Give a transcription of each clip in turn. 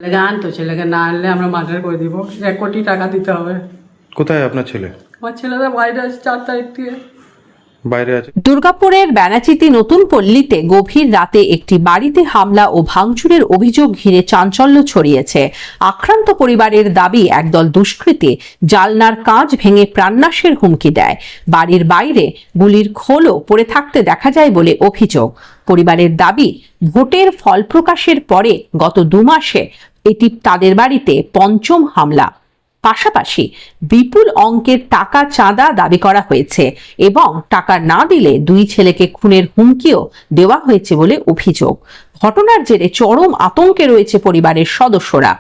ছেলেকে আনতো, ছেলেকে না আনলে আমরা মার্ডার করে দিব। 1 কোটি টাকা দিতে হবে। কোথায় আপনার ছেলে? আমার ছেলেরা বাইরে আছে, 4 তারিখ থেকে বাইরে আছে। দুর্গাপুরের ব্যানাচিতি নতুন পল্লীতে গভীর রাতে একটি বাড়িতে হামলা ও ভাঙচুরের অভিযোগ ঘিরে চাঞ্চল্য ছড়িয়েছে। আক্রান্ত পরিবারের দাবি, একদল দুষ্কৃতী জালনার কাঁচ ভেঙে প্রাণনাশের হুমকি দেয়। বাড়ির বাইরে গুলির খোলও পড়ে থাকতে দেখা যায় বলে অভিযোগ। পরিবারের দাবি, ভোটের ফল প্রকাশের পরে গত 2 মাসে এটি তাদের বাড়িতে পঞ্চম হামলা। পাশাপাশি বিপুল অঙ্কের টাকা চাঁদা দাবি করা হয়েছে এবং টাকা না দিলে 2 ছেলেকে খুনের হুমকিও দেওয়া হয়েছে বলে অভিযোগ। ঘটনার জেরে চরম আতঙ্কে রয়েছে পরিবারের সদস্যরা।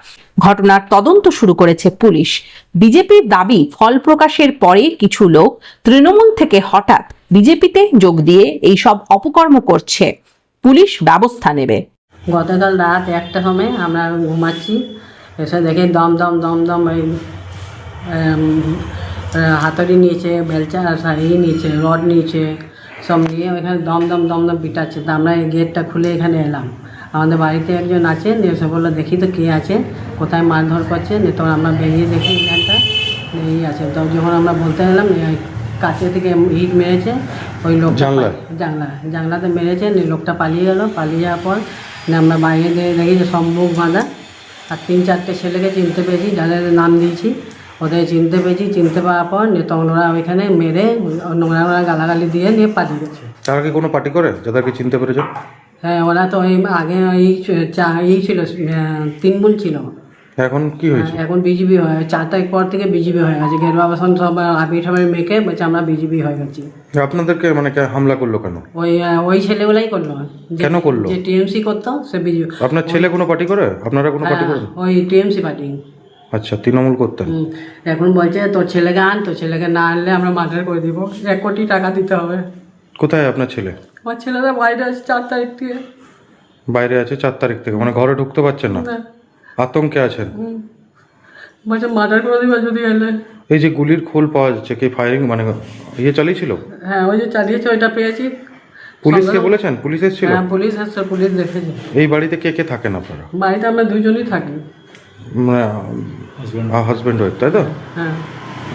ঘটনার তদন্ত শুরু করেছে পুলিশ। বিজেপির দাবি, ফল প্রকাশের পরে কিছু লোক তৃণমূল থেকে হঠাৎ বিজেপিতে যোগ দিয়ে এই সব অপকর্ম করছে। পুলিশ ব্যবস্থা নেবে। গতকাল রাত 1টার সময় আমরা ঘুমাচ্ছি, এসে দেখি দম দম দম দম ওই হাতুড়ি নিয়েছে, বেলচা নিয়েছে, রড নিয়েছে, সব নিয়ে ওইখানে দম দম দম দম পিটাচ্ছে। তা আমরা এই গেটটা খুলে এখানে এলাম। আমাদের বাড়িতে একজন আছে, এসে বললো দেখি তো কে আছে, কোথায় মারধর করছে। তখন আমরা বেরিয়ে দেখি এখানটা এই আছে। তো যখন আমরা বলতে এলাম, কাছে থেকে ইট মেরেছে ওই লোক, জানলাতে মেরেছে। লোকটা পালিয়ে গেল। পালিয়ে যাওয়ার পর আমরা বাইরে দিয়ে দেখি যে সব মুখ বাঁধা, আর 3-4টে ছেলেকে চিনতে পেরেছি, যাদের নাম দিয়েছি ওদের চিনতে পেরেছি। চিনতে পাওয়ার পর তখন ওরা ওইখানে মেরে নোংরা গালাগালি দিয়ে নিয়ে পালিয়ে গেছে। তারা কি কোনো পার্টি করে যাদেরকে চিনতে পেরেছো? হ্যাঁ, ওরা তো ওই আগে এই ছিল, তৃণমূল ছিল। এখন কি হয়েছে? এখন বিজেপি হয়। 4 তারিখ পর থেকে বিজেপি হয়ে গেছে। গেরুয়া বাসন সব আবির সবাই মেখে বলছে আমরা বিজেপি হয়ে গেছি। আপনাদেরকে মানে হামলা করলো কেন? ওই ছেলেগুলাই করলো। কেন করলো? যে টিএমসি করতো সে বিজেপি। আপনার ছেলে কোনো পার্টি করে? আপনারা কোনো পার্টি করেন? ওই টিএমসি পার্টি। আচ্ছা, তৃণমূল করতেন। এখন বলছে তোর ছেলেকে আন, তোর ছেলেকে না আনলে আমরা মার্ডার করে দিব। 1 কোটি টাকা দিতে হবে। কোথায় আপনার ছেলে? আমার ছেলেরা বাইরে আছে, 4 তারিখ থেকে। বাইরে আছে 4 তারিখ থেকে, মানে ঘরে ঢুকতে পারছেন না? আতঙ্কে আছেন? বলছে মার্ডার করে দিবা যদি এলে। এই যে গুলির খোল পাওয়া যাচ্ছে, কি ফায়ারিং মানে চালিয়েছিল? হ্যাঁ, ওই যে চালিয়েছে ওইটা পেয়েছি। পুলিশকে বলেছেন? পুলিশ এসেছিল? হ্যাঁ, পুলিশ এসছে, পুলিশ দেখেছে। এই বাড়িতে কে কে থাকেন আপনারা? বাড়িতে আমরা 2জনই থাকি। মানে হাজব্যান্ড ওয়াইফ, তাই তো? হ্যাঁ।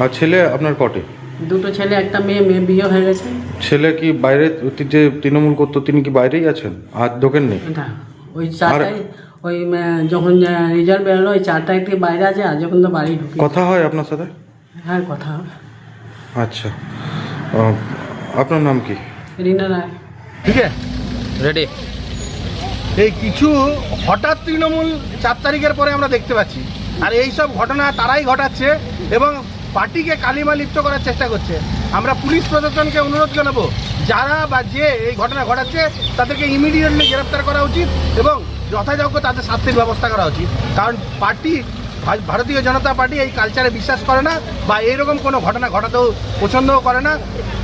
আর ছেলে আপনার কটে? 2টো ছেলে, একটা মেয়ে। মেয়ে বিয়ে হয়ে গেছে। ছেলে কি বাইরে, যে তৃণমূল করতো তিনি কি বাইরেই আছেন? আর ঢোকেননি? ওই 4 তারিখ ওই যখন রেজাল্ট বেরোলো ওই 4 তারিখ থেকে বাইরে আছে, আর যখন তো বাড়ি ঢুকে। কথা হয় আপনার সাথে? হ্যাঁ, কথা হয়। আচ্ছা, আপনার নাম কি? রিনা রায়। ঠিক আছে, রেডি। এই কিছু হঠাৎ তৃণমূল 4 তারিখের পরে আমরা দেখতে পাচ্ছি, আর এই সব ঘটনা তারাই ঘটাচ্ছে এবং পার্টিকে কালিমা লিপ্ত করার চেষ্টা করছে। আমরা পুলিশ প্রশাসনকে অনুরোধ জানাবো, যারা বা যে এই ঘটনা ঘটাচ্ছে তাদেরকে ইমিডিয়েটলি গ্রেপ্তার করা উচিত এবং যথাযোগ্য তাদের শাস্তির ব্যবস্থা করা উচিত। কারণ ভারতীয় জনতা পার্টি এই কালচারে বিশ্বাস করে না বা এইরকম কোনো ঘটনা ঘটাতেও পছন্দও করে না।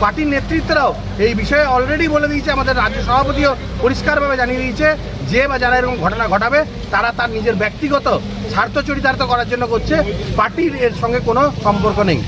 পার্টির নেতৃত্বরাও এই বিষয়ে অলরেডি বলে দিয়েছে, আমাদের রাজ্য সভাপতিও পরিষ্কারভাবে জানিয়ে দিয়েছে যে বা যারা এরকম ঘটনা ঘটাবে তারা তার নিজের ব্যক্তিগত স্বার্থ চরিতার্থ করার জন্য করছে, পার্টির এর সঙ্গে কোনো সম্পর্ক নেই।